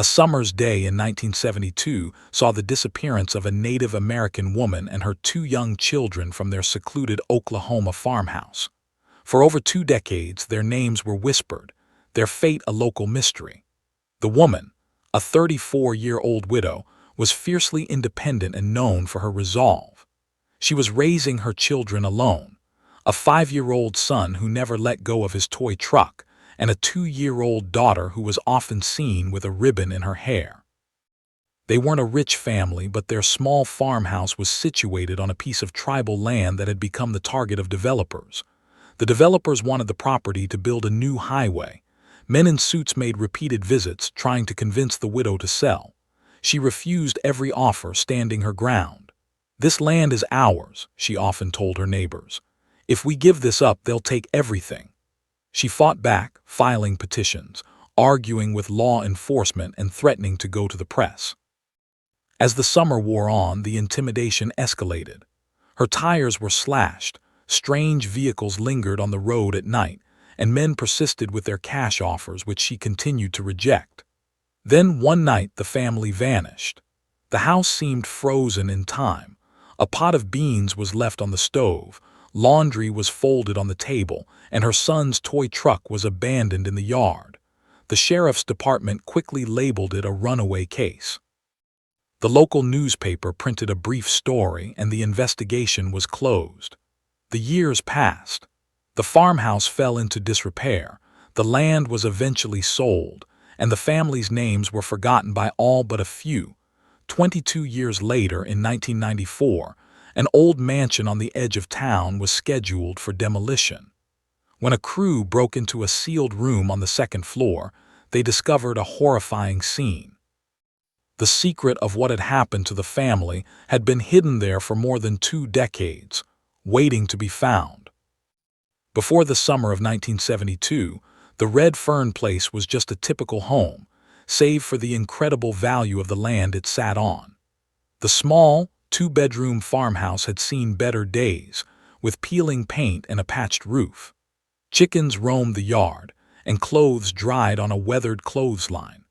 A summer's day in 1972 saw the disappearance of a Native American woman and her two young children from their secluded Oklahoma farmhouse. For over 2 decades, their names were whispered, their fate a local mystery. The woman, a 34-year-old widow, was fiercely independent and known for her resolve. She was raising her children alone, a 5-year-old son who never let go of his toy truck, and a 2-year-old daughter who was often seen with a ribbon in her hair. They weren't a rich family, but their small farmhouse was situated on a piece of tribal land that had become the target of developers. The developers wanted the property to build a new highway. Men in suits made repeated visits, trying to convince the widow to sell. She refused every offer, standing her ground. "This land is ours," she often told her neighbors. "If we give this up, they'll take everything." She fought back, filing petitions, arguing with law enforcement, and threatening to go to the press. As the summer wore on, the intimidation escalated. Her tires were slashed, strange vehicles lingered on the road at night, and men persisted with their cash offers, which she continued to reject. Then one night the family vanished. The house seemed frozen in time. A pot of beans was left on the stove, laundry was folded on the table, and her son's toy truck was abandoned in the yard. The sheriff's department quickly labeled it a runaway case. The local newspaper printed a brief story, and the investigation was closed. The years passed. The farmhouse fell into disrepair, the land was eventually sold, and the family's names were forgotten by all but a few. 22 years later, in 1994, an old mansion on the edge of town was scheduled for demolition. When a crew broke into a sealed room on the second floor, they discovered a horrifying scene. The secret of what had happened to the family had been hidden there for more than 2 decades, waiting to be found. Before the summer of 1972, the Red Fern Place was just a typical home, save for the incredible value of the land it sat on. The small, 2-bedroom farmhouse had seen better days, with peeling paint and a patched roof. Chickens roamed the yard, and clothes dried on a weathered clothesline.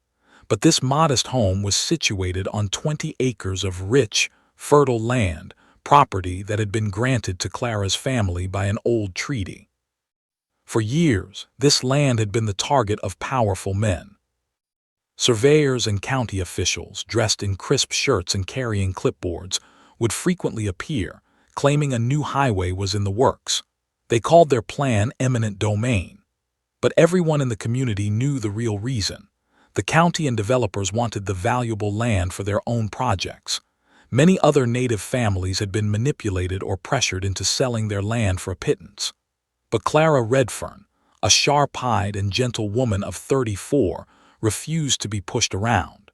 But this modest home was situated on 20 acres of rich, fertile land, property that had been granted to Clara's family by an old treaty. For years, this land had been the target of powerful men. Surveyors and county officials, dressed in crisp shirts and carrying clipboards, would frequently appear, claiming a new highway was in the works. They called their plan eminent domain. But everyone in the community knew the real reason. The county and developers wanted the valuable land for their own projects. Many other native families had been manipulated or pressured into selling their land for a pittance. But Clara Redfern, a sharp-eyed and gentle woman of 34, refused to be pushed around.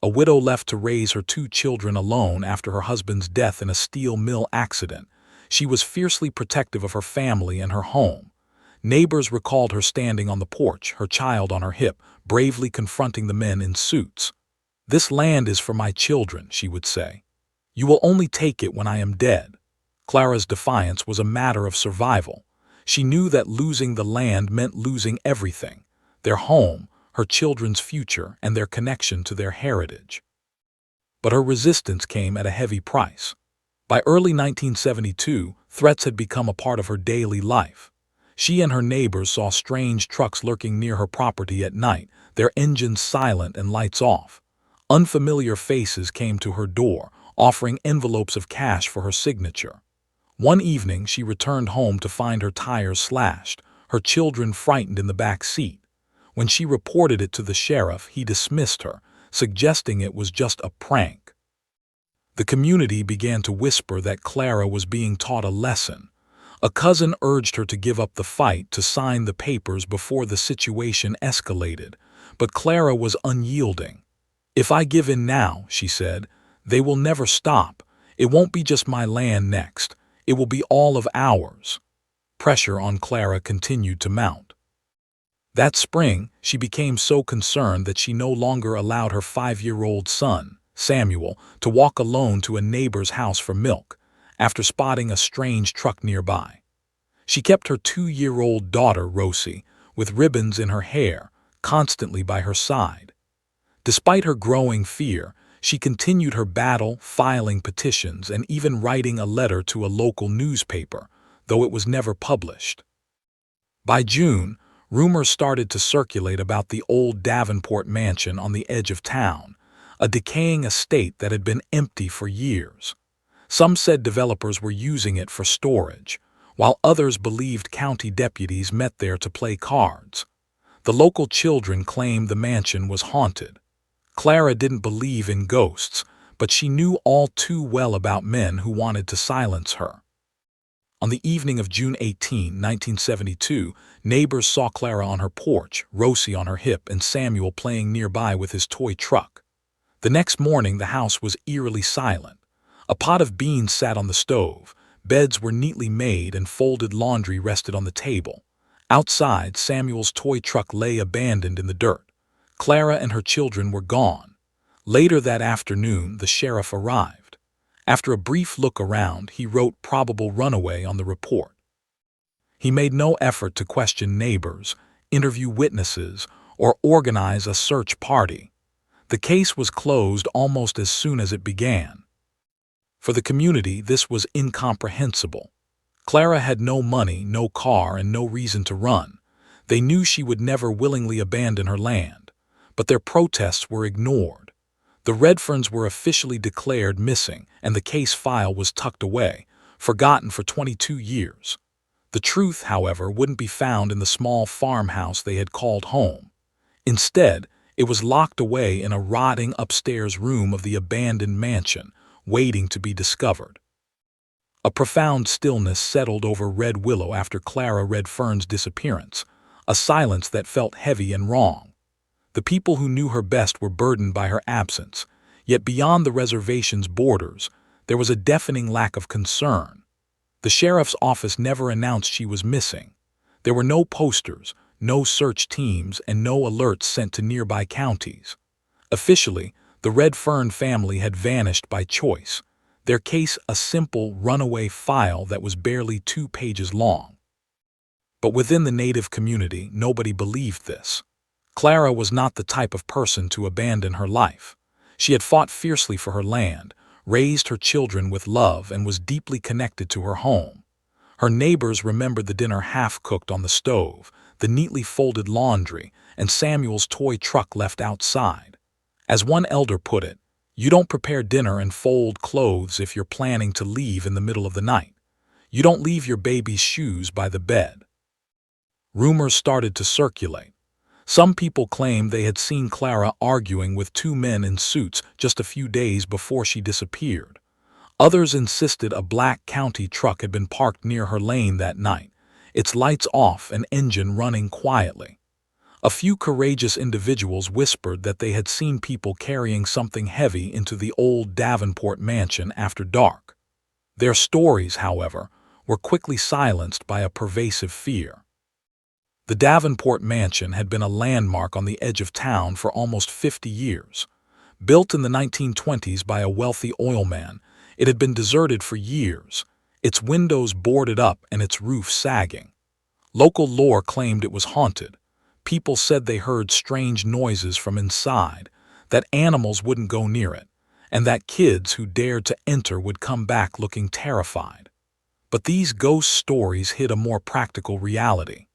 A widow left to raise her 2 children alone after her husband's death in a steel mill accident, she was fiercely protective of her family and her home. Neighbors recalled her standing on the porch, her child on her hip, bravely confronting the men in suits. "This land is for my children," she would say. "You will only take it when I am dead." Clara's defiance was a matter of survival. She knew that losing the land meant losing everything: their home, her children's future, and their connection to their heritage. But her resistance came at a heavy price. By early 1972, threats had become a part of her daily life. She and her neighbors saw strange trucks lurking near her property at night, their engines silent and lights off. Unfamiliar faces came to her door, offering envelopes of cash for her signature. One evening, she returned home to find her tires slashed, her children frightened in the back seat. When she reported it to the sheriff, he dismissed her, suggesting it was just a prank. The community began to whisper that Clara was being taught a lesson. A cousin urged her to give up the fight, to sign the papers before the situation escalated, but Clara was unyielding. "If I give in now," she said, "they will never stop. It won't be just my land next. It will be all of ours." Pressure on Clara continued to mount. That spring, she became so concerned that she no longer allowed her 5-year-old son, Samuel, to walk alone to a neighbor's house for milk, after spotting a strange truck nearby. She kept her 2-year-old daughter, Rosie, with ribbons in her hair, constantly by her side. Despite her growing fear, she continued her battle, filing petitions and even writing a letter to a local newspaper, though it was never published. By June, rumors started to circulate about the old Davenport mansion on the edge of town, a decaying estate that had been empty for years. Some said developers were using it for storage, while others believed county deputies met there to play cards. The local children claimed the mansion was haunted. Clara didn't believe in ghosts, but she knew all too well about men who wanted to silence her. On the evening of June 18, 1972, neighbors saw Clara on her porch, Rosie on her hip, and Samuel playing nearby with his toy truck. The next morning, the house was eerily silent. A pot of beans sat on the stove, beds were neatly made, and folded laundry rested on the table. Outside, Samuel's toy truck lay abandoned in the dirt. Clara and her children were gone. Later that afternoon, the sheriff arrived. After a brief look around, he wrote "probable runaway" on the report. He made no effort to question neighbors, interview witnesses, or organize a search party. The case was closed almost as soon as it began. For the community, this was incomprehensible. Clara had no money, no car, and no reason to run. They knew she would never willingly abandon her land, but their protests were ignored. The Redferns were officially declared missing, and the case file was tucked away, forgotten for 22 years. The truth, however, wouldn't be found in the small farmhouse they had called home. Instead, it was locked away in a rotting upstairs room of the abandoned mansion, waiting to be discovered. A profound stillness settled over Red Willow after Clara Redfern's disappearance, a silence that felt heavy and wrong. The people who knew her best were burdened by her absence, yet beyond the reservation's borders, there was a deafening lack of concern. The sheriff's office never announced she was missing. There were no posters, no search teams, and no alerts sent to nearby counties. Officially, the Redfern family had vanished by choice, their case a simple runaway file that was barely 2 pages long. But within the Native community, nobody believed this. Clara was not the type of person to abandon her life. She had fought fiercely for her land, raised her children with love, and was deeply connected to her home. Her neighbors remembered the dinner half-cooked on the stove, the neatly folded laundry, and Samuel's toy truck left outside. As one elder put it, "You don't prepare dinner and fold clothes if you're planning to leave in the middle of the night. You don't leave your baby's shoes by the bed." Rumors started to circulate. Some people claimed they had seen Clara arguing with 2 men in suits just a few days before she disappeared. Others insisted a black county truck had been parked near her lane that night, its lights off and engine running quietly. A few courageous individuals whispered that they had seen people carrying something heavy into the old Davenport mansion after dark. Their stories, however, were quickly silenced by a pervasive fear. The Davenport mansion had been a landmark on the edge of town for almost 50 years. Built in the 1920s by a wealthy oilman, it had been deserted for years, its windows boarded up and its roof sagging. Local lore claimed it was haunted. People said they heard strange noises from inside, that animals wouldn't go near it, and that kids who dared to enter would come back looking terrified. But these ghost stories hid a more practical reality.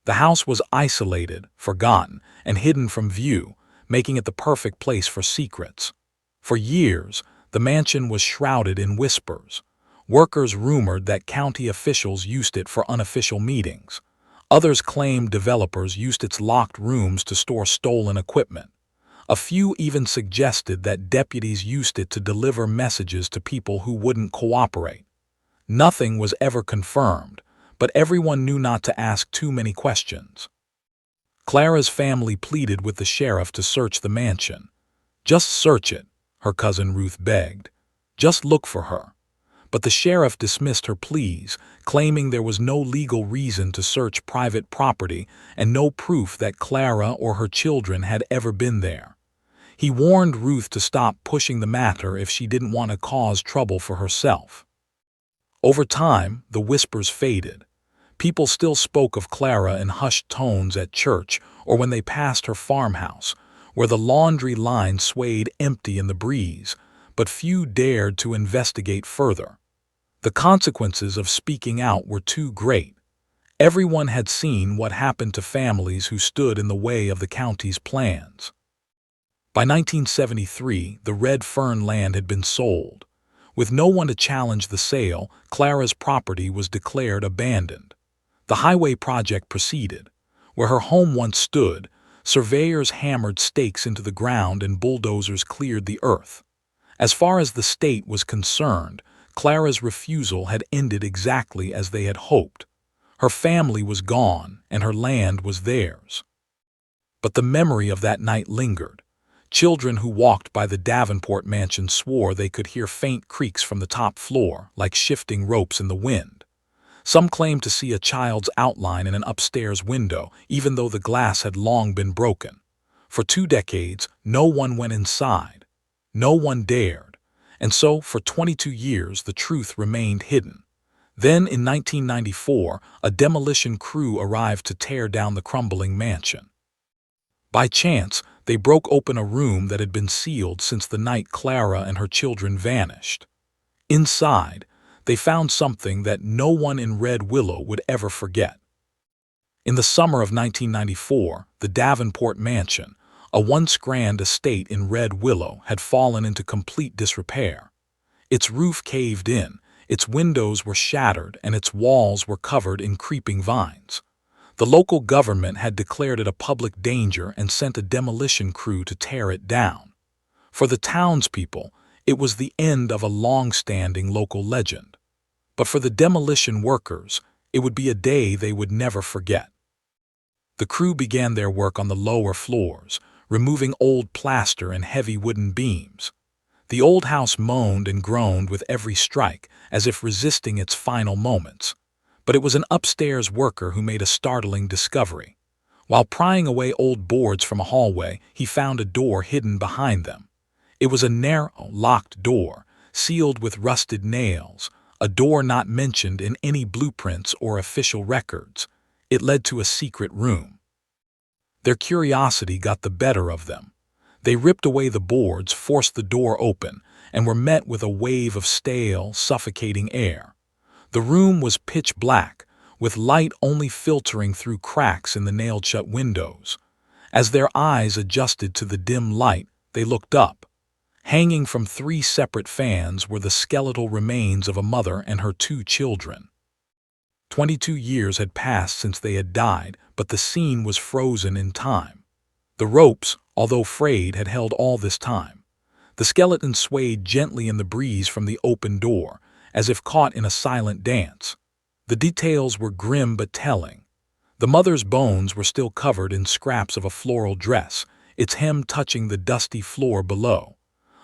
The house was isolated, forgotten, and hidden from view, making it the perfect place for secrets. For years, the mansion was shrouded in whispers. Workers rumored that county officials used it for unofficial meetings. Others claimed developers used its locked rooms to store stolen equipment. A few even suggested that deputies used it to deliver messages to people who wouldn't cooperate. Nothing was ever confirmed, but everyone knew not to ask too many questions. Clara's family pleaded with the sheriff to search the mansion. "Just search it," her cousin Ruth begged. "Just look for her." But the sheriff dismissed her pleas, claiming there was no legal reason to search private property and no proof that Clara or her children had ever been there. He warned Ruth to stop pushing the matter if she didn't want to cause trouble for herself. Over time, the whispers faded. People still spoke of Clara in hushed tones at church or when they passed her farmhouse, where the laundry line swayed empty in the breeze, but few dared to investigate further. The consequences of speaking out were too great. Everyone had seen what happened to families who stood in the way of the county's plans. By 1973, the Red Fern land had been sold. With no one to challenge the sale, Clara's property was declared abandoned. The highway project proceeded. Where her home once stood, surveyors hammered stakes into the ground and bulldozers cleared the earth. As far as the state was concerned, Clara's refusal had ended exactly as they had hoped. Her family was gone, and her land was theirs. But the memory of that night lingered. Children who walked by the Davenport mansion swore they could hear faint creaks from the top floor, like shifting ropes in the wind. Some claimed to see a child's outline in an upstairs window, even though the glass had long been broken. For 2 decades, no one went inside. No one dared. And so, for 22 years, the truth remained hidden. Then, in 1994, a demolition crew arrived to tear down the crumbling mansion. By chance, they broke open a room that had been sealed since the night Clara and her children vanished. Inside, they found something that no one in Red Willow would ever forget. In the summer of 1994, the Davenport mansion, a once grand estate in Red Willow, had fallen into complete disrepair. Its roof caved in, its windows were shattered, and its walls were covered in creeping vines. The local government had declared it a public danger and sent a demolition crew to tear it down. For the townspeople, it was the end of a long-standing local legend. But for the demolition workers, it would be a day they would never forget. The crew began their work on the lower floors, removing old plaster and heavy wooden beams. The old house moaned and groaned with every strike, as if resisting its final moments. But it was an upstairs worker who made a startling discovery. While prying away old boards from a hallway, he found a door hidden behind them. It was a narrow, locked door, sealed with rusted nails, a door not mentioned in any blueprints or official records. It led to a secret room. Their curiosity got the better of them. They ripped away the boards, forced the door open, and were met with a wave of stale, suffocating air. The room was pitch black, with light only filtering through cracks in the nailed-shut windows. As their eyes adjusted to the dim light, they looked up. Hanging from 3 separate fans were the skeletal remains of a mother and her 2 children. 22 years had passed since they had died, but the scene was frozen in time. The ropes, although frayed, had held all this time. The skeleton swayed gently in the breeze from the open door, as if caught in a silent dance. The details were grim but telling. The mother's bones were still covered in scraps of a floral dress, its hem touching the dusty floor below.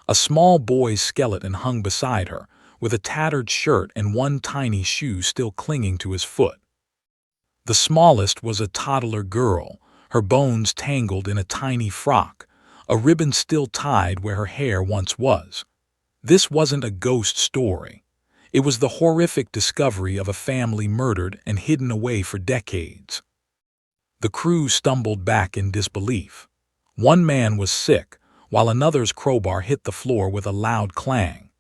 A small boy's skeleton hung beside her, with a tattered shirt and one tiny shoe still clinging to his foot. The smallest was a toddler girl, her bones tangled in a tiny frock, a ribbon still tied where her hair once was. This wasn't a ghost story. It was the horrific discovery of a family murdered and hidden away for decades. The crew stumbled back in disbelief. One man was sick, while another's crowbar hit the floor with a loud clang.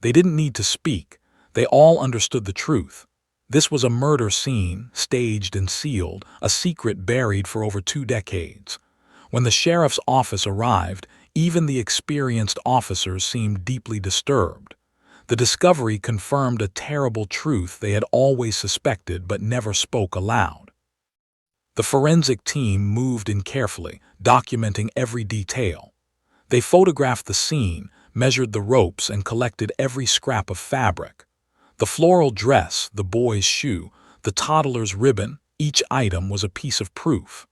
They didn't need to speak. They all understood the truth. This was a murder scene, staged and sealed, a secret buried for over 2 decades. When the sheriff's office arrived, even the experienced officers seemed deeply disturbed. The discovery confirmed a terrible truth they had always suspected but never spoke aloud. The forensic team moved in carefully, documenting every detail. They photographed the scene, measured the ropes, and collected every scrap of fabric. The floral dress, the boy's shoe, the toddler's ribbon, each item was a piece of proof.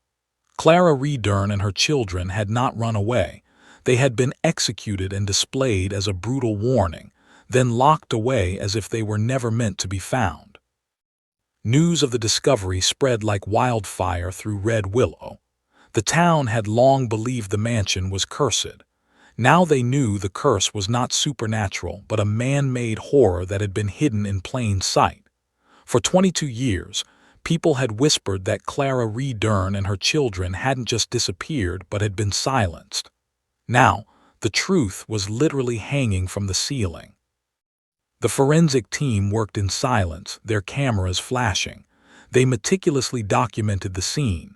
Clara Redern and her children had not run away. They had been executed and displayed as a brutal warning, then locked away as if they were never meant to be found. News of the discovery spread like wildfire through Red Willow. The town had long believed the mansion was cursed. Now they knew the curse was not supernatural but a man-made horror that had been hidden in plain sight. For 22 years, People had whispered that Clara Ree Dern and her children hadn't just disappeared but had been silenced. Now, the truth was literally hanging from the ceiling. The forensic team worked in silence, their cameras flashing. They meticulously documented the scene.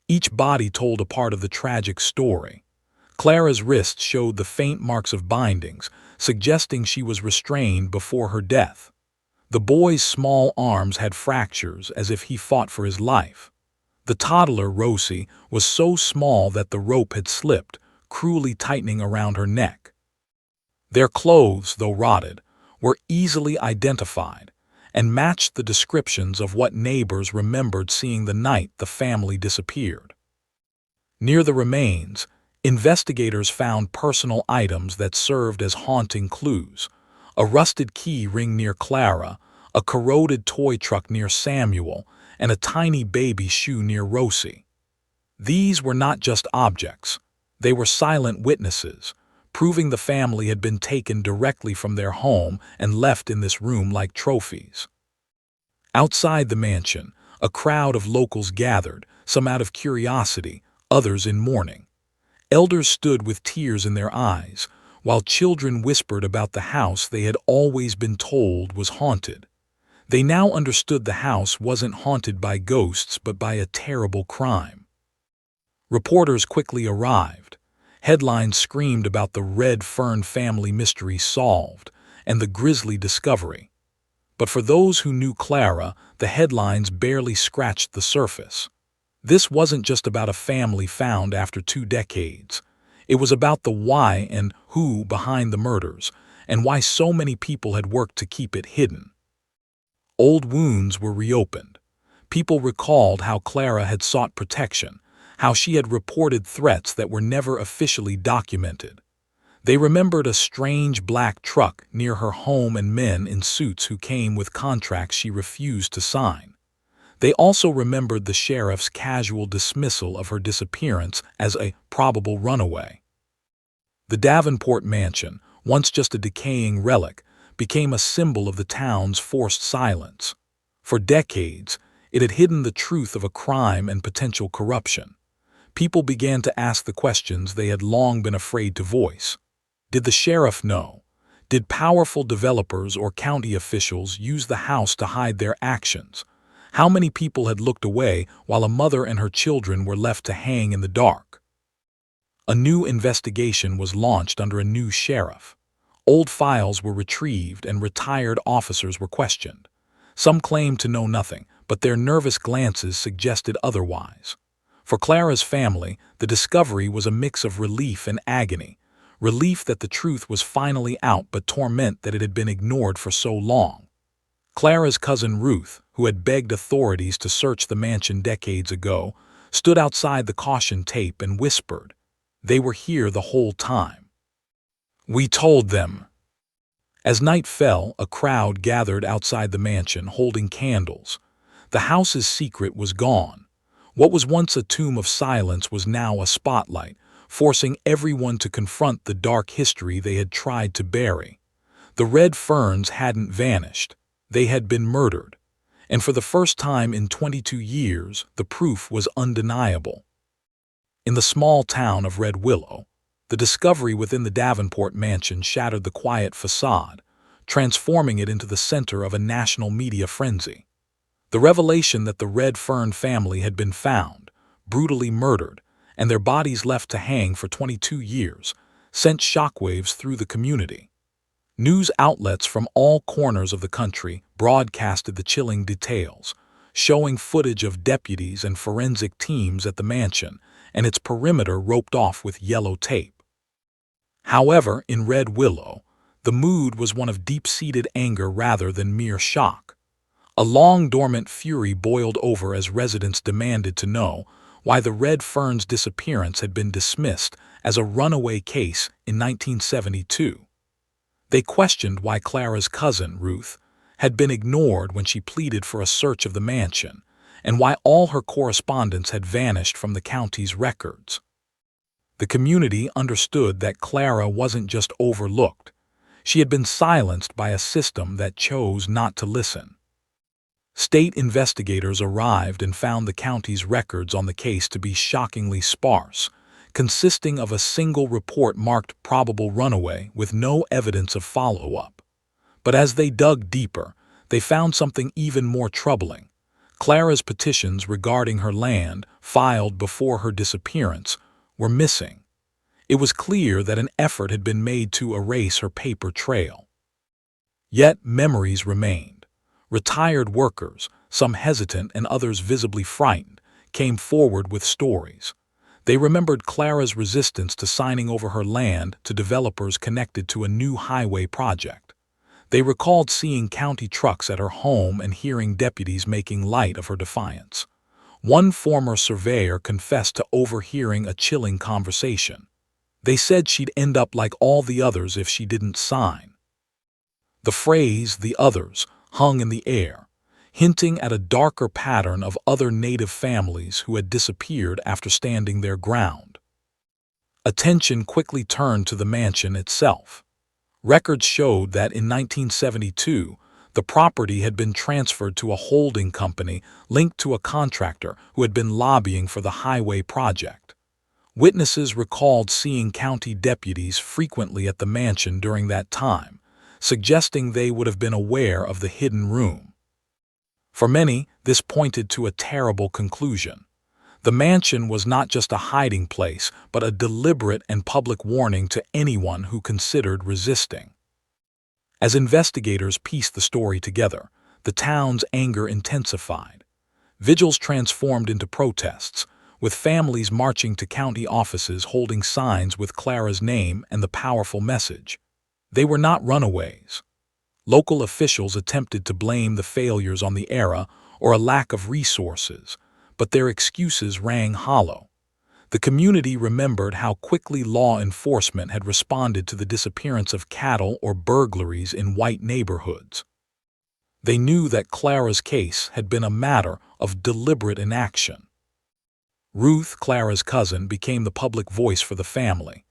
Each body told a part of the tragic story. Clara's wrist showed the faint marks of bindings, suggesting she was restrained before her death. The boy's small arms had fractures as if he fought for his life. The toddler, Rosie, was so small that the rope had slipped, cruelly tightening around her neck. Their clothes, though rotted, were easily identified and matched the descriptions of what neighbors remembered seeing the night the family disappeared. Near the remains, investigators found personal items that served as haunting clues: a rusted key ring near Clara, a corroded toy truck near Samuel, and a tiny baby shoe near Rosie. These were not just objects. They were silent witnesses, proving the family had been taken directly from their home and left in this room like trophies. Outside the mansion, a crowd of locals gathered, some out of curiosity, others in mourning. Elders stood with tears in their eyes, while children whispered about the house they had always been told was haunted. They now understood the house wasn't haunted by ghosts but by a terrible crime. Reporters quickly arrived. Headlines screamed about the Red Fern family mystery solved and the grisly discovery. But for those who knew Clara, the headlines barely scratched the surface. This wasn't just about a family found after 2 decades. It was about the why and who behind the murders, and why so many people had worked to keep it hidden. Old wounds were reopened. People recalled how Clara had sought protection, how she had reported threats that were never officially documented. They remembered a strange black truck near her home and men in suits who came with contracts she refused to sign. They also remembered the sheriff's casual dismissal of her disappearance as a probable runaway. The Davenport mansion, once just a decaying relic, became a symbol of the town's forced silence. For decades, it had hidden the truth of a crime and potential corruption. People began to ask the questions they had long been afraid to voice. Did the sheriff know? Did powerful developers or county officials use the house to hide their actions? How many people had looked away while a mother and her children were left to hang in the dark? A new investigation was launched under a new sheriff. Old files were retrieved and retired officers were questioned. Some claimed to know nothing, but their nervous glances suggested otherwise. For Clara's family, the discovery was a mix of relief and agony. Relief that the truth was finally out, but torment that it had been ignored for so long. Clara's cousin Ruth, who had begged authorities to search the mansion decades ago, stood outside the caution tape and whispered, "They were here the whole time. We told them." As night fell, a crowd gathered outside the mansion holding candles. The house's secret was gone. What was once a tomb of silence was now a spotlight, forcing everyone to confront the dark history they had tried to bury. The Red Ferns hadn't vanished. They had been murdered. And for the first time in 22 years, the proof was undeniable. In the small town of Red Willow, the discovery within the Davenport mansion shattered the quiet facade, transforming it into the center of a national media frenzy. The revelation that the Red Fern family had been found, brutally murdered, and their bodies left to hang for 22 years, sent shockwaves through the community. News outlets from all corners of the country broadcasted the chilling details, showing footage of deputies and forensic teams at the mansion and its perimeter roped off with yellow tape. However, in Red Willow, the mood was one of deep-seated anger rather than mere shock. A long-dormant fury boiled over as residents demanded to know why the Red Fern's disappearance had been dismissed as a runaway case in 1972. They questioned why Clara's cousin, Ruth, had been ignored when she pleaded for a search of the mansion, and why all her correspondence had vanished from the county's records. The community understood that Clara wasn't just overlooked. She had been silenced by a system that chose not to listen. State investigators arrived and found the county's records on the case to be shockingly sparse, consisting of a single report marked probable runaway with no evidence of follow-up. But as they dug deeper, they found something even more troubling. Clara's petitions regarding her land, filed before her disappearance, were missing. It was clear that an effort had been made to erase her paper trail. Yet memories remained. Retired workers, some hesitant and others visibly frightened, came forward with stories. They remembered Clara's resistance to signing over her land to developers connected to a new highway project. They recalled seeing county trucks at her home and hearing deputies making light of her defiance. One former surveyor confessed to overhearing a chilling conversation. They said she'd end up like all the others if she didn't sign. The phrase, "the others," hung in the air, hinting at a darker pattern of other native families who had disappeared after standing their ground. Attention quickly turned to the mansion itself. Records showed that in 1972, the property had been transferred to a holding company linked to a contractor who had been lobbying for the highway project. Witnesses recalled seeing county deputies frequently at the mansion during that time, suggesting they would have been aware of the hidden room. For many, this pointed to a terrible conclusion. The mansion was not just a hiding place, but a deliberate and public warning to anyone who considered resisting. As investigators pieced the story together, the town's anger intensified. Vigils transformed into protests, with families marching to county offices holding signs with Clara's name and the powerful message: they were not runaways. Local officials attempted to blame the failures on the era or a lack of resources, but their excuses rang hollow. The community remembered how quickly law enforcement had responded to the disappearance of cattle or burglaries in white neighborhoods. They knew that Clara's case had been a matter of deliberate inaction. Ruth, Clara's cousin, became the public voice for the family.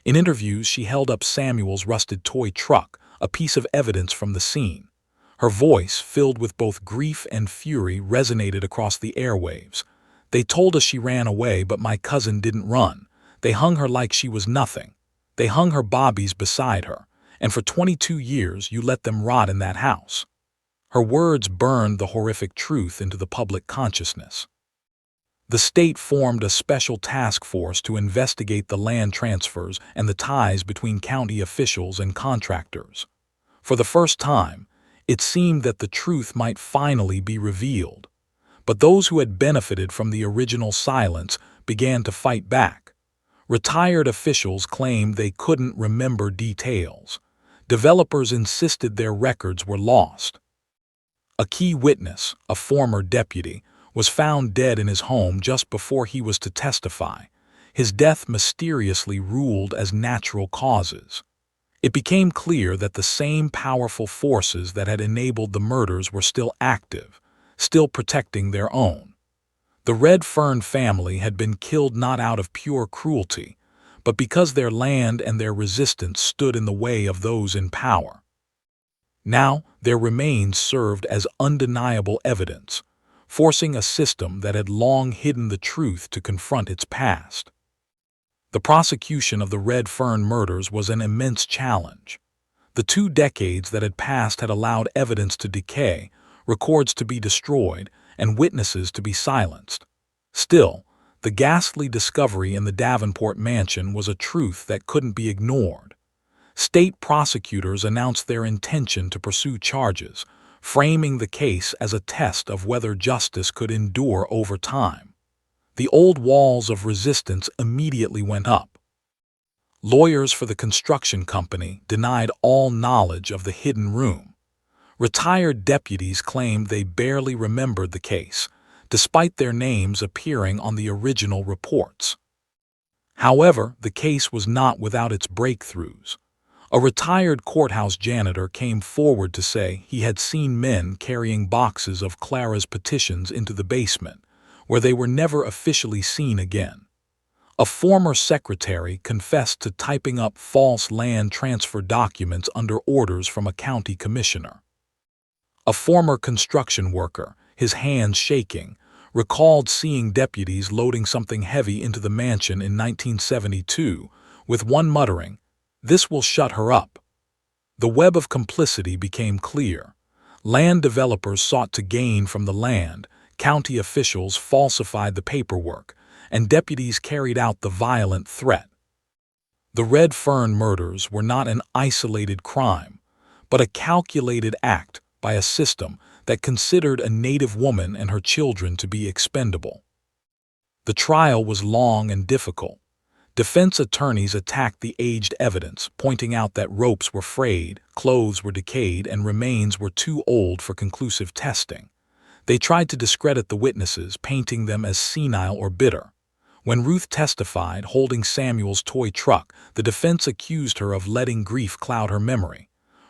In interviews, she held up Samuel's rusted toy truck, a piece of evidence from the scene. Her voice, filled with both grief and fury, resonated across the airwaves. "They told us she ran away, but my cousin didn't run. They hung her like she was nothing. They hung her bobbies beside her, and for 22 years you let them rot in that house." Her words burned the horrific truth into the public consciousness. The state formed a special task force to investigate the land transfers and the ties between county officials and contractors. For the first time, it seemed that the truth might finally be revealed. But those who had benefited from the original silence began to fight back. Retired officials claimed they couldn't remember details. Developers insisted their records were lost. A key witness, a former deputy, was found dead in his home just before he was to testify, his death mysteriously ruled as natural causes. It became clear that the same powerful forces that had enabled the murders were still active, still protecting their own. The Red Fern family had been killed not out of pure cruelty, but because their land and their resistance stood in the way of those in power. Now, their remains served as undeniable evidence, forcing a system that had long hidden the truth to confront its past. The prosecution of the Red Fern murders was an immense challenge. The 2 decades that had passed had allowed evidence to decay, records to be destroyed, and witnesses to be silenced. Still, the ghastly discovery in the Davenport mansion was a truth that couldn't be ignored. State prosecutors announced their intention to pursue charges, framing the case as a test of whether justice could endure over time. The old walls of resistance immediately went up. Lawyers for the construction company denied all knowledge of the hidden room. Retired deputies claimed they barely remembered the case, despite their names appearing on the original reports. However, the case was not without its breakthroughs. A retired courthouse janitor came forward to say he had seen men carrying boxes of Clara's petitions into the basement, where they were never officially seen again. A former secretary confessed to typing up false land transfer documents under orders from a county commissioner. A former construction worker, his hands shaking, recalled seeing deputies loading something heavy into the mansion in 1972, with one muttering, "This will shut her up." The web of complicity became clear. Land developers sought to gain from the land, county officials falsified the paperwork, and deputies carried out the violent threat. The Red Fern murders were not an isolated crime, but a calculated act by a system that considered a native woman and her children to be expendable. The trial was long and difficult. Defense attorneys attacked the aged evidence, pointing out that ropes were frayed, clothes were decayed, and remains were too old for conclusive testing. They tried to discredit the witnesses, painting them as senile or bitter. When Ruth testified, holding Samuel's toy truck, the defense accused her of letting grief cloud her memory.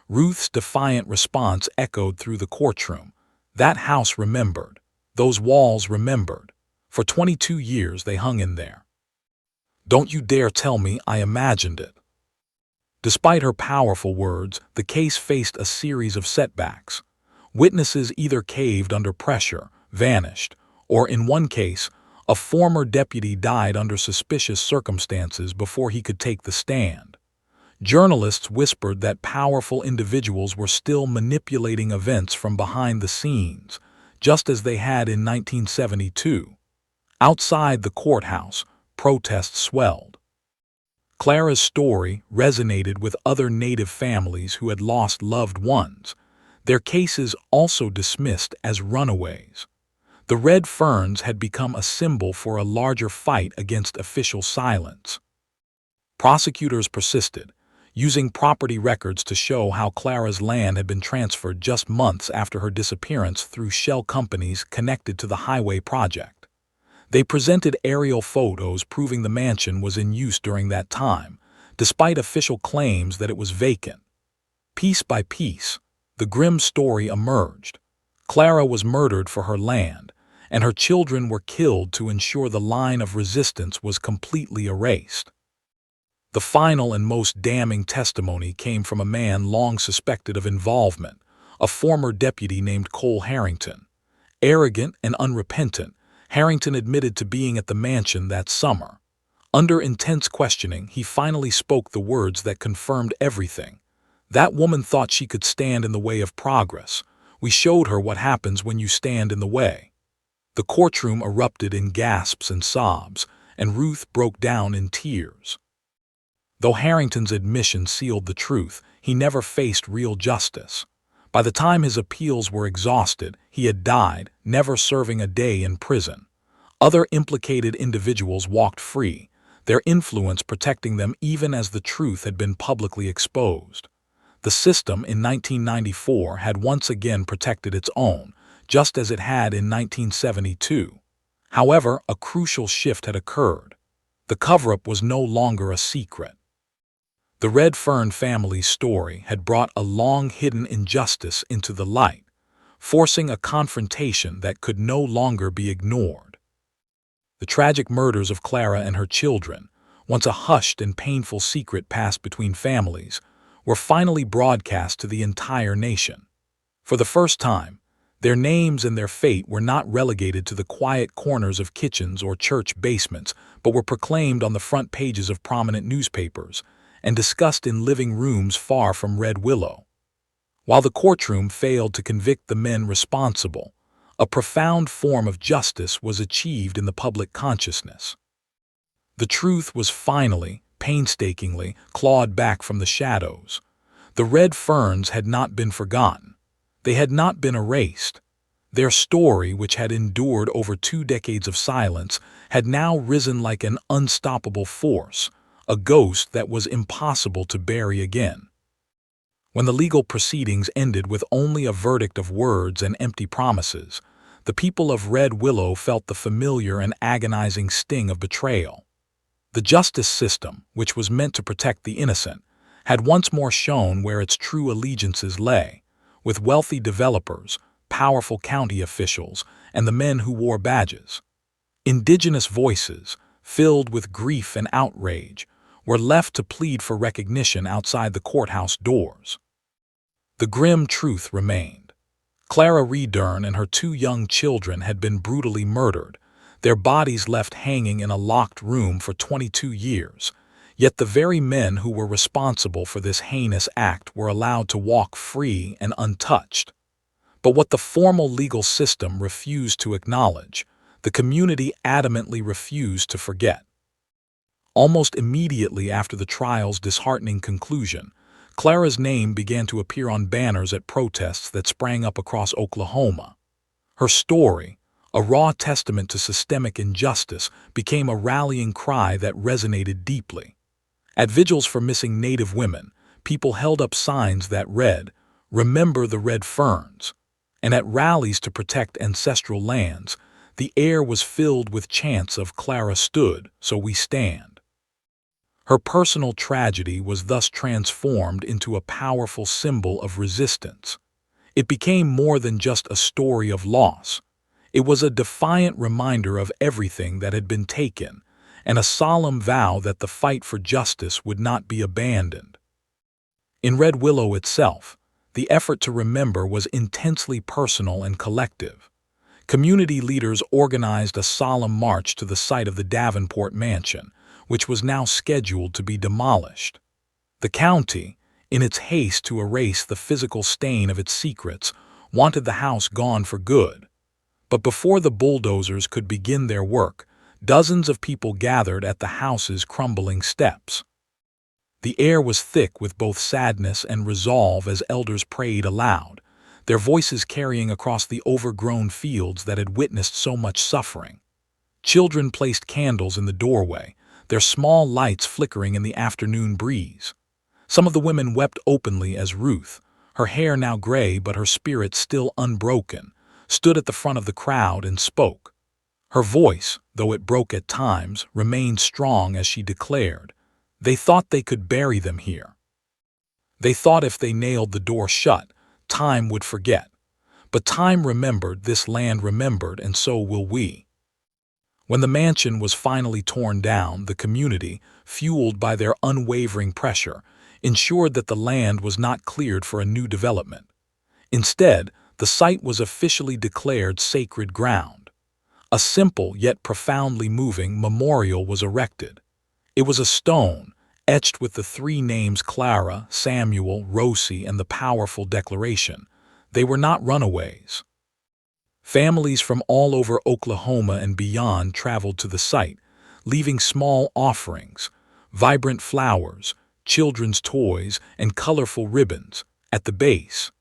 Ruth's defiant response echoed through the courtroom. That house remembered. Those walls remembered. For 22 years they hung in there. Don't you dare tell me I imagined it. Despite her powerful words, the case faced a series of setbacks. Witnesses either caved under pressure, vanished, or in one case, a former deputy died under suspicious circumstances before he could take the stand. Journalists whispered that powerful individuals were still manipulating events from behind the scenes, just as they had in 1972. Outside the courthouse, protests swelled. Clara's story resonated with other Native families who had lost loved ones, their cases also dismissed as runaways. The Red Ferns had become a symbol for a larger fight against official silence. Prosecutors persisted, using property records to show how Clara's land had been transferred just months after her disappearance through shell companies connected to the highway project. They presented aerial photos proving the mansion was in use during that time, despite official claims that it was vacant. Piece by piece, the grim story emerged. Clara was murdered for her land, and her children were killed to ensure the line of resistance was completely erased. The final and most damning testimony came from a man long suspected of involvement, a former deputy named Cole Harrington. Arrogant and unrepentant, Harrington admitted to being at the mansion that summer. Under intense questioning, he finally spoke the words that confirmed everything. "That woman thought she could stand in the way of progress. We showed her what happens when you stand in the way." The courtroom erupted in gasps and sobs, and Ruth broke down in tears. Though Harrington's admission sealed the truth, he never faced real justice. By the time his appeals were exhausted, he had died, never serving a day in prison. Other implicated individuals walked free, their influence protecting them even as the truth had been publicly exposed. The system in 1994 had once again protected its own, just as it had in 1972. However, a crucial shift had occurred. The cover-up was no longer a secret. The Red Fern family's story had brought a long-hidden injustice into the light, forcing a confrontation that could no longer be ignored. The tragic murders of Clara and her children, once a hushed and painful secret passed between families, were finally broadcast to the entire nation. For the first time, their names and their fate were not relegated to the quiet corners of kitchens or church basements, but were proclaimed on the front pages of prominent newspapers and discussed in living rooms far from Red Willow. While the courtroom failed to convict the men responsible, a profound form of justice was achieved in the public consciousness. The truth was finally, painstakingly, clawed back from the shadows. The Red Ferns had not been forgotten. They had not been erased. Their story, which had endured over 2 decades of silence, had now risen like an unstoppable force, a ghost that was impossible to bury again. When the legal proceedings ended with only a verdict of words and empty promises, the people of Red Willow felt the familiar and agonizing sting of betrayal. The justice system, which was meant to protect the innocent, had once more shown where its true allegiances lay, with wealthy developers, powerful county officials, and the men who wore badges. Indigenous voices, filled with grief and outrage, were left to plead for recognition outside the courthouse doors. The grim truth remained. Clara Redern and her two young children had been brutally murdered, their bodies left hanging in a locked room for 22 years. Yet the very men who were responsible for this heinous act were allowed to walk free and untouched. But what the formal legal system refused to acknowledge, the community adamantly refused to forget. Almost immediately after the trial's disheartening conclusion, Clara's name began to appear on banners at protests that sprang up across Oklahoma. Her story, a raw testament to systemic injustice, became a rallying cry that resonated deeply. At vigils for missing Native women, people held up signs that read, "Remember the Red Ferns," and at rallies to protect ancestral lands, the air was filled with chants of "Clara stood, so we stand." Her personal tragedy was thus transformed into a powerful symbol of resistance. It became more than just a story of loss. It was a defiant reminder of everything that had been taken, and a solemn vow that the fight for justice would not be abandoned. In Red Willow itself, the effort to remember was intensely personal and collective. Community leaders organized a solemn march to the site of the Davenport Mansion, which was now scheduled to be demolished. The county, in its haste to erase the physical stain of its secrets, wanted the house gone for good. But before the bulldozers could begin their work, dozens of people gathered at the house's crumbling steps. The air was thick with both sadness and resolve as elders prayed aloud, their voices carrying across the overgrown fields that had witnessed so much suffering. Children placed candles in the doorway, their small lights flickering in the afternoon breeze. Some of the women wept openly as Ruth, her hair now gray but her spirit still unbroken, stood at the front of the crowd and spoke. Her voice, though it broke at times, remained strong as she declared, "They thought they could bury them here. They thought if they nailed the door shut, time would forget. But time remembered, this land remembered, and so will we." When the mansion was finally torn down, the community, fueled by their unwavering pressure, ensured that the land was not cleared for a new development. Instead, the site was officially declared sacred ground. A simple yet profoundly moving memorial was erected. It was a stone, etched with the three names Clara, Samuel, Rosie, and the powerful declaration, "They were not runaways." Families from all over Oklahoma and beyond traveled to the site, leaving small offerings, vibrant flowers, children's toys, and colorful ribbons at the base.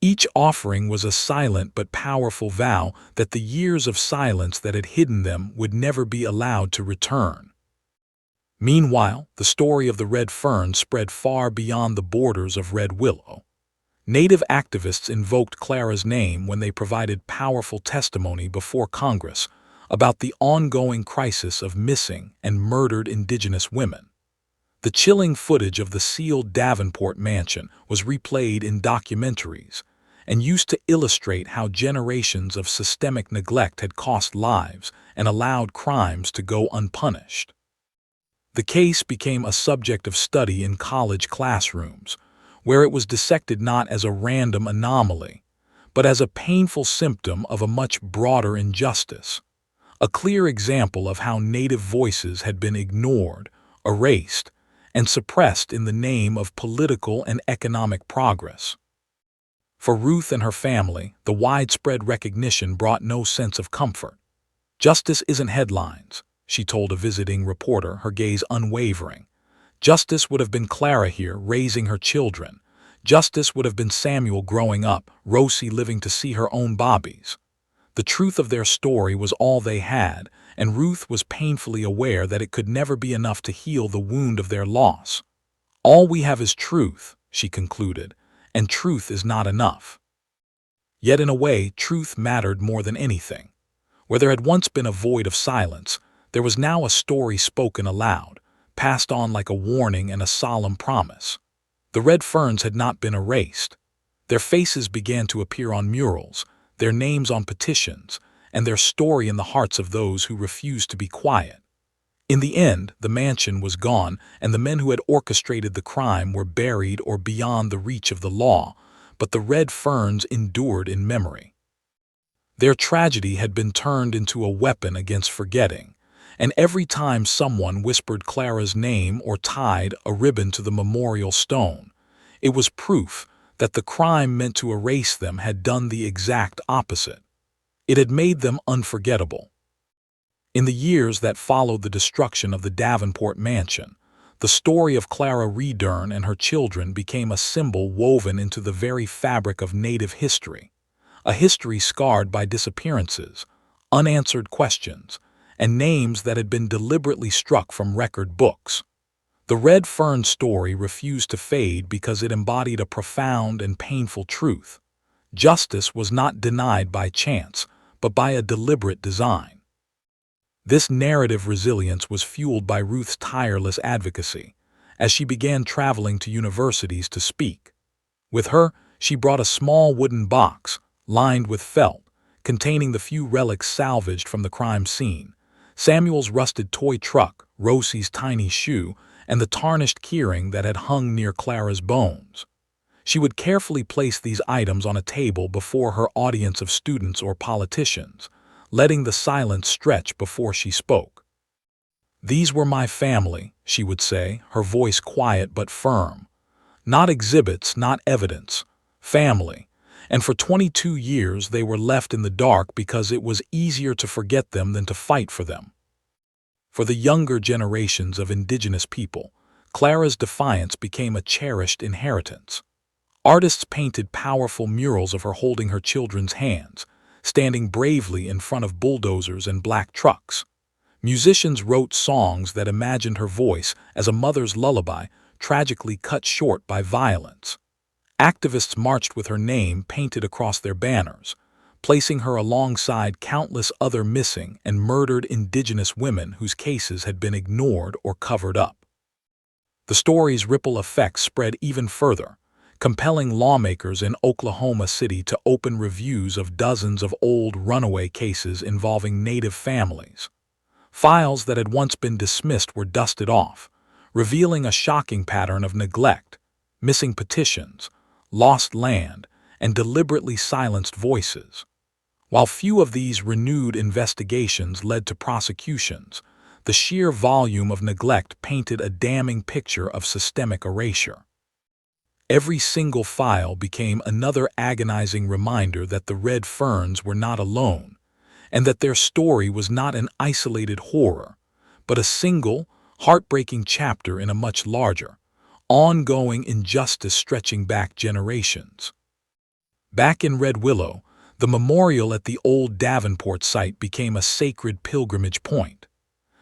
Each offering was a silent but powerful vow that the years of silence that had hidden them would never be allowed to return. Meanwhile, the story of the Red Fern spread far beyond the borders of Red Willow. Native activists invoked Clara's name when they provided powerful testimony before Congress about the ongoing crisis of missing and murdered Indigenous women. The chilling footage of the sealed Davenport Mansion was replayed in documentaries and used to illustrate how generations of systemic neglect had cost lives and allowed crimes to go unpunished. The case became a subject of study in college classrooms, where it was dissected not as a random anomaly, but as a painful symptom of a much broader injustice, a clear example of how Native voices had been ignored, erased, and suppressed in the name of political and economic progress. For Ruth and her family, the widespread recognition brought no sense of comfort. "Justice isn't headlines," she told a visiting reporter, her gaze unwavering. "Justice would have been Clara here, raising her children. Justice would have been Samuel growing up, Rosie living to see her own Bobbies." The truth of their story was all they had, and Ruth was painfully aware that it could never be enough to heal the wound of their loss. "All we have is truth," she concluded, "and truth is not enough." Yet in a way, truth mattered more than anything. Where there had once been a void of silence, there was now a story spoken aloud, passed on like a warning and a solemn promise. The Red Ferns had not been erased. Their faces began to appear on murals, their names on petitions, and their story in the hearts of those who refused to be quiet. In the end, the mansion was gone, and the men who had orchestrated the crime were buried or beyond the reach of the law, but the red ferns endured in memory. Their tragedy had been turned into a weapon against forgetting, and every time someone whispered Clara's name or tied a ribbon to the memorial stone, it was proof that the crime meant to erase them had done the exact opposite. It had made them unforgettable. In the years that followed the destruction of the Davenport mansion, the story of Clara Redern and her children became a symbol woven into the very fabric of Native history, a history scarred by disappearances, unanswered questions, and names that had been deliberately struck from record books. The Red Fern story refused to fade because it embodied a profound and painful truth. Justice was not denied by chance, but by a deliberate design. This narrative resilience was fueled by Ruth's tireless advocacy, as she began traveling to universities to speak. With her, she brought a small wooden box, lined with felt, containing the few relics salvaged from the crime scene: Samuel's rusted toy truck, Rosie's tiny shoe, and the tarnished keyring that had hung near Clara's bones. She would carefully place these items on a table before her audience of students or politicians, letting the silence stretch before she spoke. "These were my family," she would say, her voice quiet but firm. "Not exhibits, not evidence. Family. And for 22 years they were left in the dark because it was easier to forget them than to fight for them." For the younger generations of indigenous people, Clara's defiance became a cherished inheritance. Artists painted powerful murals of her holding her children's hands, standing bravely in front of bulldozers and black trucks. Musicians wrote songs that imagined her voice as a mother's lullaby, tragically cut short by violence. Activists marched with her name painted across their banners, placing her alongside countless other missing and murdered indigenous women whose cases had been ignored or covered up. The story's ripple effects spread even further, compelling lawmakers in Oklahoma City to open reviews of dozens of old runaway cases involving Native families. Files that had once been dismissed were dusted off, revealing a shocking pattern of neglect, missing petitions, lost land, and deliberately silenced voices. While few of these renewed investigations led to prosecutions, the sheer volume of neglect painted a damning picture of systemic erasure. Every single file became another agonizing reminder that the Red Ferns were not alone, and that their story was not an isolated horror, but a single, heartbreaking chapter in a much larger, ongoing injustice stretching back generations. Back in Red Willow, the memorial at the old Davenport site became a sacred pilgrimage point.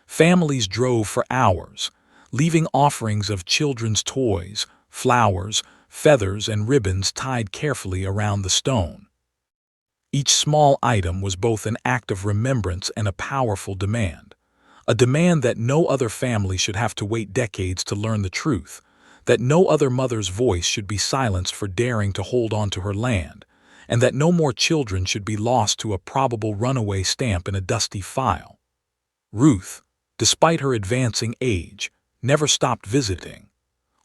Families drove for hours, leaving offerings of children's toys, flowers, feathers, and ribbons tied carefully around the stone. Each small item was both an act of remembrance and a powerful demand. A demand that no other family should have to wait decades to learn the truth, that no other mother's voice should be silenced for daring to hold on to her land, and that no more children should be lost to a probable runaway stamp in a dusty file. Ruth, despite her advancing age, never stopped visiting.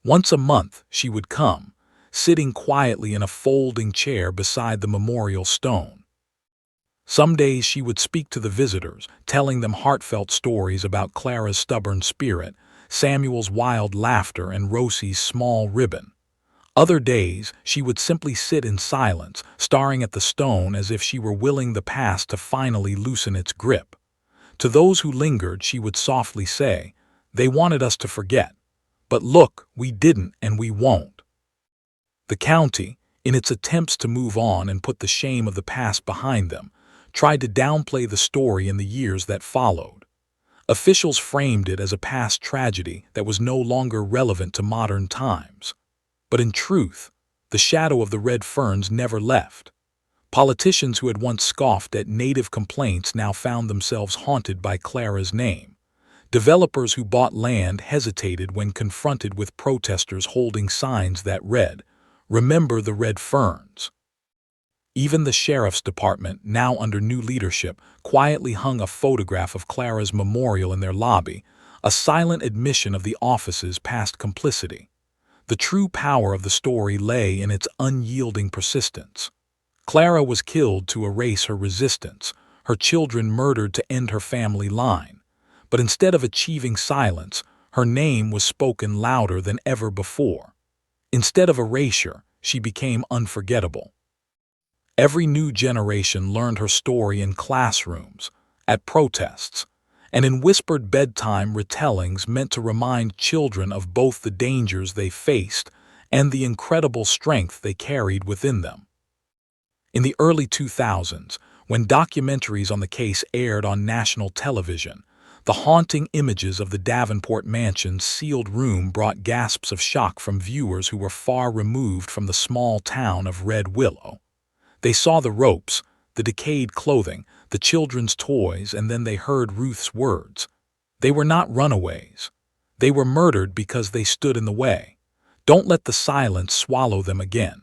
Once a month she would come, sitting quietly in a folding chair beside the memorial stone. Some days she would speak to the visitors, telling them heartfelt stories about Clara's stubborn spirit, Samuel's wild laughter, and Rosie's small ribbon. Other days she would simply sit in silence, staring at the stone as if she were willing the past to finally loosen its grip. To those who lingered, she would softly say, "They wanted us to forget. But look, we didn't and we won't." The county, in its attempts to move on and put the shame of the past behind them, tried to downplay the story in the years that followed. Officials framed it as a past tragedy that was no longer relevant to modern times. But in truth, the shadow of the Red Ferns never left. Politicians who had once scoffed at Native complaints now found themselves haunted by Clara's name. Developers who bought land hesitated when confronted with protesters holding signs that read, "Remember the Red Ferns." Even the sheriff's department, now under new leadership, quietly hung a photograph of Clara's memorial in their lobby, a silent admission of the office's past complicity. The true power of the story lay in its unyielding persistence. Clara was killed to erase her resistance, her children murdered to end her family line. But instead of achieving silence, her name was spoken louder than ever before. Instead of erasure, she became unforgettable. Every new generation learned her story in classrooms, at protests, and in whispered bedtime retellings meant to remind children of both the dangers they faced and the incredible strength they carried within them. In the early 2000s, when documentaries on the case aired on national television, the haunting images of the Davenport Mansion's sealed room brought gasps of shock from viewers who were far removed from the small town of Red Willow. They saw the ropes, the decayed clothing, the children's toys, and then they heard Ruth's words. They were not runaways. They were murdered because they stood in the way. Don't let the silence swallow them again.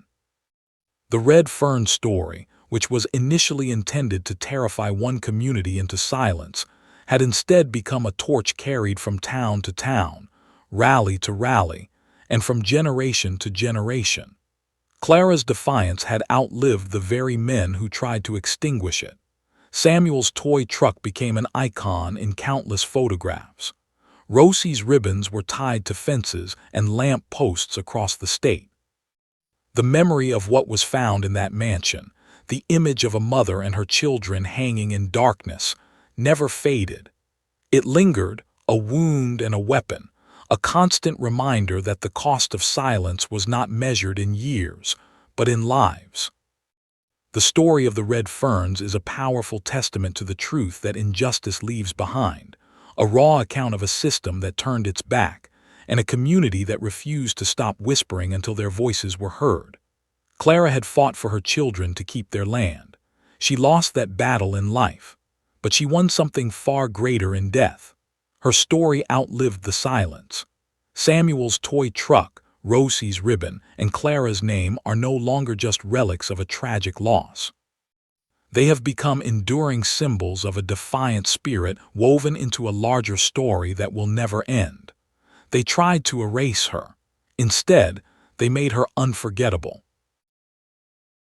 The Red Fern story, which was initially intended to terrify one community into silence, had instead become a torch carried from town to town, rally to rally, and from generation to generation. Clara's defiance had outlived the very men who tried to extinguish it. Samuel's toy truck became an icon in countless photographs. Rosie's ribbons were tied to fences and lamp posts across the state. The memory of what was found in that mansion, the image of a mother and her children hanging in darkness, never faded. It lingered, a wound and a weapon, a constant reminder that the cost of silence was not measured in years, but in lives. The story of the Red Ferns is a powerful testament to the truth that injustice leaves behind, a raw account of a system that turned its back, and a community that refused to stop whispering until their voices were heard. Clara had fought for her children to keep their land. She lost that battle in life, but she won something far greater in death. Her story outlived the silence. Samuel's toy truck, Rosie's ribbon, and Clara's name are no longer just relics of a tragic loss. They have become enduring symbols of a defiant spirit woven into a larger story that will never end. They tried to erase her. Instead, they made her unforgettable.